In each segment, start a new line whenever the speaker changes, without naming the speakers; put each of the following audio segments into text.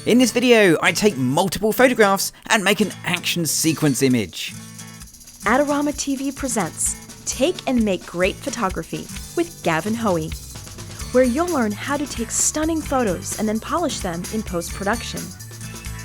In this video, I take multiple photographs and make an action sequence image.
Adorama TV presents Take and Make Great Photography with Gavin Hoey, where you'll learn how to take stunning photos and then polish them in post-production.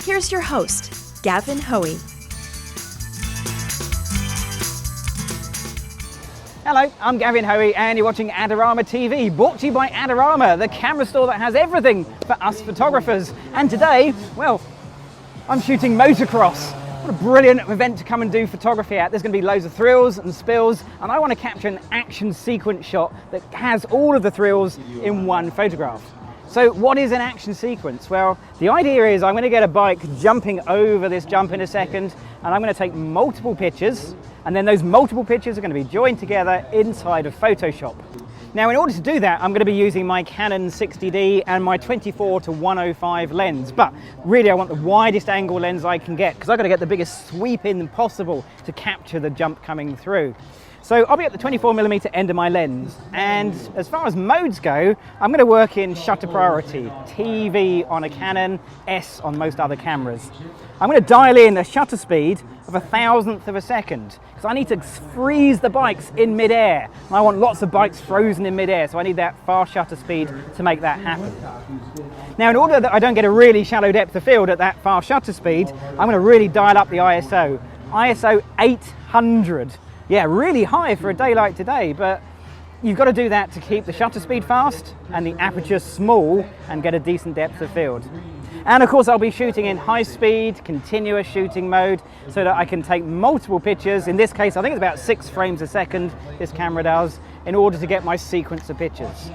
Here's your host, Gavin Hoey.
Hello, I'm Gavin Hoey and you're watching Adorama TV, brought to you by Adorama, the camera store that has everything for us photographers. And today, well, I'm shooting motocross. What a brilliant event to come and do photography at. There's going to be loads of thrills and spills, and I want to capture an action sequence shot that has all of the thrills in one photograph. So what is an action sequence? Well, the idea is I'm going to get a bike jumping over this jump in a second, and I'm going to take multiple pictures, and then those multiple pictures are going to be joined together inside of Photoshop. Now, in order to do that, I'm going to be using my Canon 60D and my 24-105 lens, but really I want the widest angle lens I can get because I've got to get the biggest sweep in possible to capture the jump coming through. So I'll be at the 24mm end of my lens, and as far as modes go, I'm going to work in shutter priority, TV on a Canon, S on most other cameras. I'm going to dial in a shutter speed of 1,000th of a second, because I need to freeze the bikes in mid-air. And I want lots of bikes frozen in mid-air, so I need that fast shutter speed to make that happen. Now, in order that I don't get a really shallow depth of field at that fast shutter speed, I'm going to really dial up the ISO. ISO 800. Yeah, really high for a day like today, but you've got to do that to keep the shutter speed fast and the aperture small and get a decent depth of field. And of course I'll be shooting in high speed, continuous shooting mode so that I can take multiple pictures. In this case, I think it's about 6 frames a second this camera does, in order to get my sequence of pictures.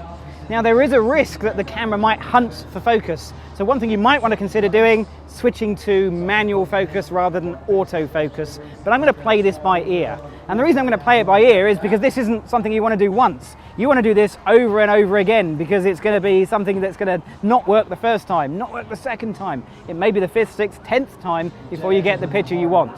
Now, there is a risk that the camera might hunt for focus. So one thing you might want to consider doing, switching to manual focus rather than autofocus. But I'm going to play this by ear. And the reason I'm going to play it by ear is because this isn't something you want to do once. You want to do this over and over again, because it's going to be something that's going to not work the first time, not work the second time. It may be the 5th, 6th, 10th time before you get the picture you want.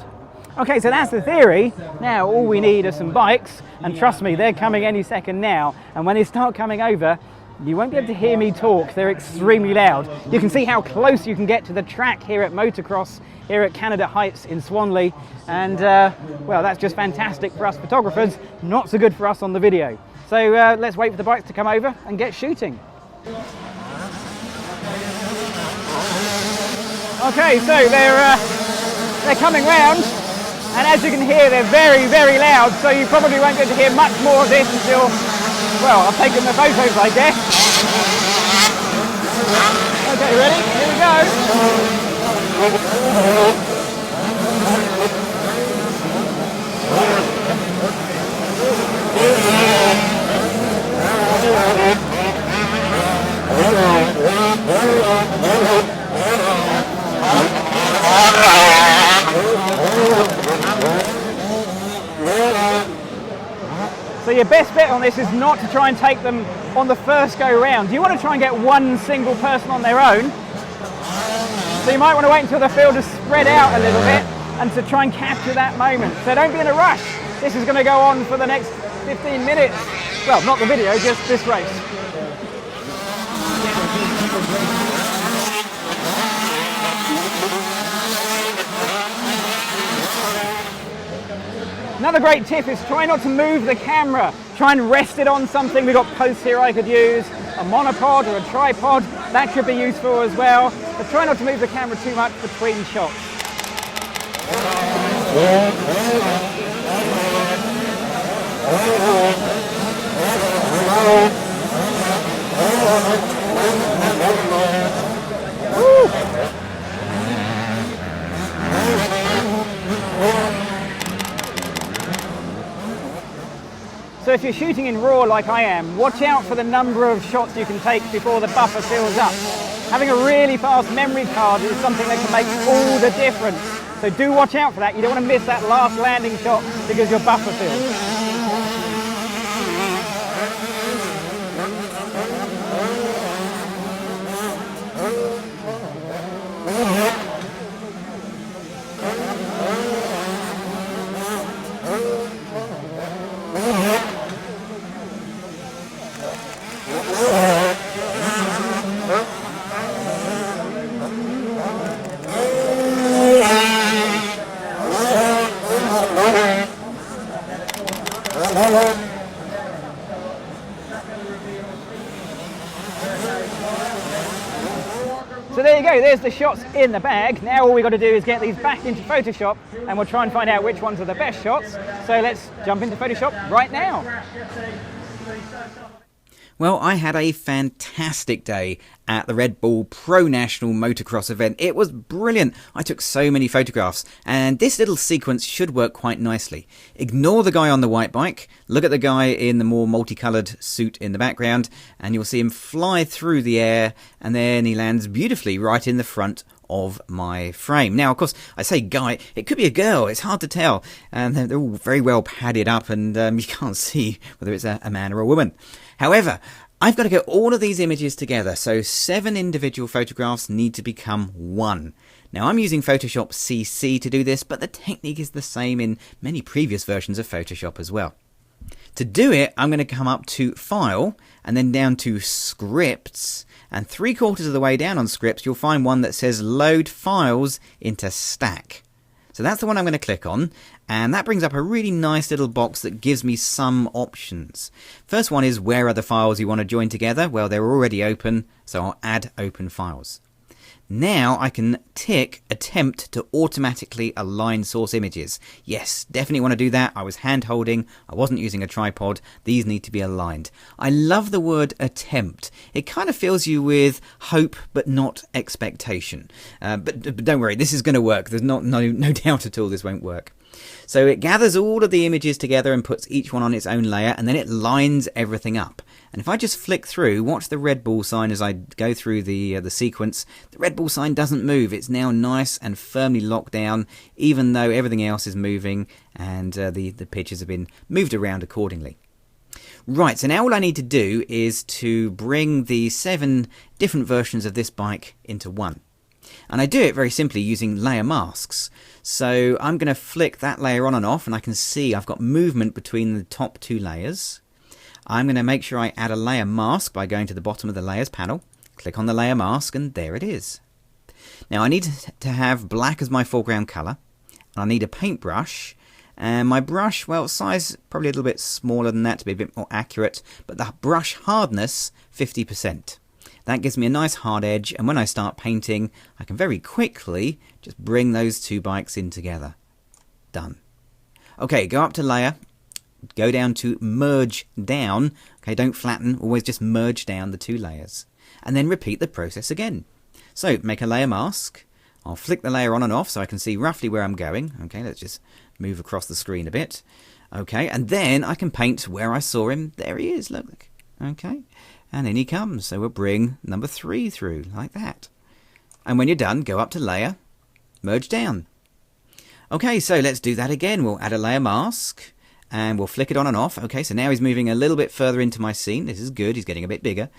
Okay, so that's the theory. Now all we need are some bikes, and trust me, they're coming any second now. And when they start coming over, you won't be able to hear me talk. They're extremely loud. You can see how close you can get to the track here at Motocross, here at Canada Heights in Swanley. And well, that's just fantastic for us photographers, not so good for us on the video. So let's wait for the bikes to come over and get shooting. Okay, so they're coming round, and as you can hear, they're very, very loud, so you probably won't get to hear much more of this until, well, I've taken the photos, I guess. Okay, ready? Here we go. So your best bet on this is not to try and take them on the first go round. You want to try and get one single person on their own. So you might want to wait until the field is spread out a little bit and to try and capture that moment. So don't be in a rush. This is going to go on for the next 15 minutes. Well, not the video, just this race. Another great tip is try not to move the camera. Try and rest it on something. We've got posts here I could use, a monopod or a tripod. That could be useful as well. But try not to move the camera too much between shots. So if you're shooting in RAW like I am, watch out for the number of shots you can take before the buffer fills up. Having a really fast memory card is something that can make all the difference. So do watch out for that. You don't want to miss that last landing shot because your buffer fills. So there you go, there's the shots in the bag. Now all we've got to do is get these back into Photoshop and we'll try and find out which ones are the best shots. So let's jump into Photoshop right now.
Well, I had a fantastic day at the Red Bull Pro National Motocross event. It was brilliant. I took so many photographs, and this little sequence should work quite nicely. Ignore the guy on the white bike, look at the guy in the more multicoloured suit in the background, and you'll see him fly through the air, and then he lands beautifully right in the front of my frame. Now, of course, I say guy, it could be a girl, it's hard to tell, and they're all very well padded up, and you can't see whether it's a man or a woman. However, I've got to get all of these images together, so 7 individual photographs need to become one. Now, I'm using Photoshop CC to do this, but the technique is the same in many previous versions of Photoshop as well. To do it, I'm going to come up to File, and then down to Scripts, and 3/4 of the way down on Scripts, you'll find one that says Load Files into Stack. So that's the one I'm going to click on, and that brings up a really nice little box that gives me some options. First one is where are the files you want to join together? Well, they're already open, so I'll add open files. Now I can tick attempt to automatically align source images. Yes, definitely want to do that. I was hand holding, I wasn't using a tripod. These need to be aligned. I love the word attempt. It kind of fills you with hope but not expectation. But don't worry, this is going to work. There's no doubt at all this won't work. So it gathers all of the images together and puts each one on its own layer, and then it lines everything up. And if I just flick through, watch the Red Bull sign as I go through the sequence, the Red Bull sign doesn't move. It's now nice and firmly locked down, even though everything else is moving and the pictures have been moved around accordingly. Right, so now all I need to do is to bring the 7 different versions of this bike into one. And I do it very simply using layer masks. So I'm going to flick that layer on and off, and I can see I've got movement between the top 2 layers. I'm going to make sure I add a layer mask by going to the bottom of the layers panel, click on the layer mask, and there it is. Now I need to have black as my foreground colour, and I need a paintbrush, and my brush, well, size probably a little bit smaller than that to be a bit more accurate, but the brush hardness 50%. That gives me a nice hard edge, and when I start painting, I can very quickly just bring those 2 bikes in together. Done. Okay, go up to layer, go down to merge down. Okay, don't flatten, always just merge down the 2 layers. And then repeat the process again. So make a layer mask. I'll flick the layer on and off so I can see roughly where I'm going. Okay, let's just move across the screen a bit. Okay, and then I can paint where I saw him. There he is, look. Okay. And in he comes, so we'll bring number 3 through, like that. And when you're done, go up to layer, merge down. Okay, so let's do that again. We'll add a layer mask, and we'll flick it on and off. Okay, so now he's moving a little bit further into my scene. This is good, he's getting a bit bigger.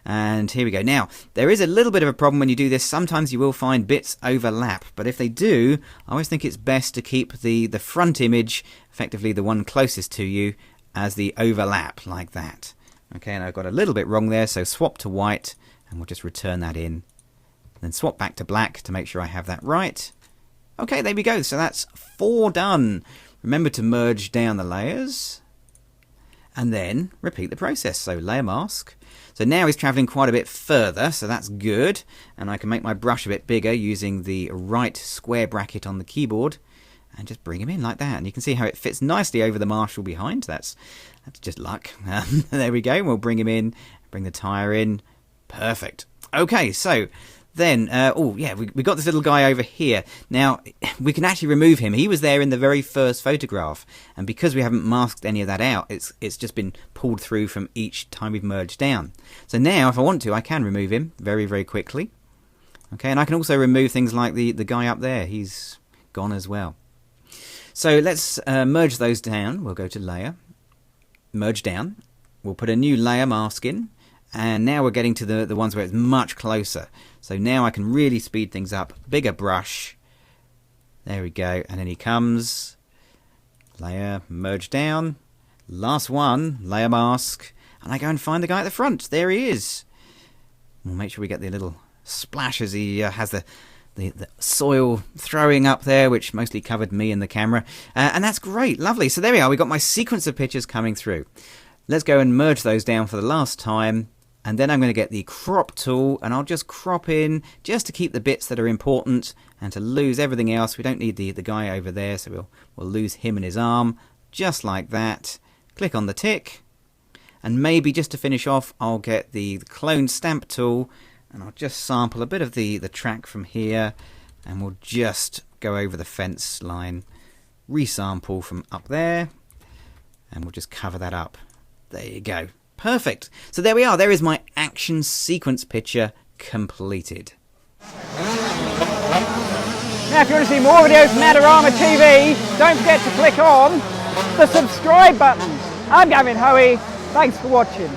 And here we go. Now, there is a little bit of a problem when you do this. Sometimes you will find bits overlap, but if they do, I always think it's best to keep the front image, effectively the one closest to you, as the overlap, like that. Okay, and I've got a little bit wrong there, so swap to white, and we'll just return that in. Then swap back to black to make sure I have that right. Okay, there we go. So that's 4 done. Remember to merge down the layers, and then repeat the process. So layer mask. So now he's traveling quite a bit further, so that's good. And I can make my brush a bit bigger using the right square bracket on the keyboard, and just bring him in like that. And you can see how it fits nicely over the Marshall behind. That's just luck. There we go. We'll bring him in, bring the tyre in. Perfect. Okay, so then, oh yeah, we got this little guy over here. Now, we can actually remove him. He was there in the very first photograph. And because we haven't masked any of that out, it's just been pulled through from each time we've merged down. So now, if I want to, I can remove him very, very quickly. Okay, and I can also remove things like the guy up there. He's gone as well. So let's merge those down. We'll go to layer, merge down. We'll put a new layer mask in. And now we're getting to the ones where it's much closer. So now I can really speed things up. Bigger brush. There we go. And then he comes. Layer, merge down. Last one, layer mask. And I go and find the guy at the front. There he is. We'll make sure we get the little splash as he has the soil throwing up there, which mostly covered me and the camera. And that's great. Lovely. So there we are. We've got my sequence of pictures coming through. Let's go and merge those down for the last time. And then I'm going to get the crop tool, and I'll just crop in just to keep the bits that are important and to lose everything else. We don't need the guy over there, so we'll lose him and his arm, just like that. Click on the tick, and maybe just to finish off, I'll get the clone stamp tool, and I'll just sample a bit of the track from here, and we'll just go over the fence line, resample from up there, and we'll just cover that up. There you go. Perfect. So there we are. There is my action sequence picture completed.
Now, if you want to see more videos from Adorama TV, don't forget to click on the subscribe button. I'm Gavin Hoey. Thanks for watching.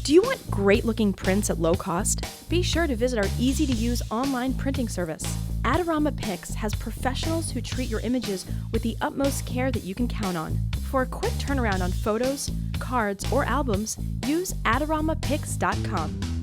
Do you want great looking prints at low cost? Be sure to visit our easy to use online printing service. Adorama Pix has professionals who treat your images with the utmost care that you can count on. For a quick turnaround on photos, cards, or albums, use AdoramaPix.com.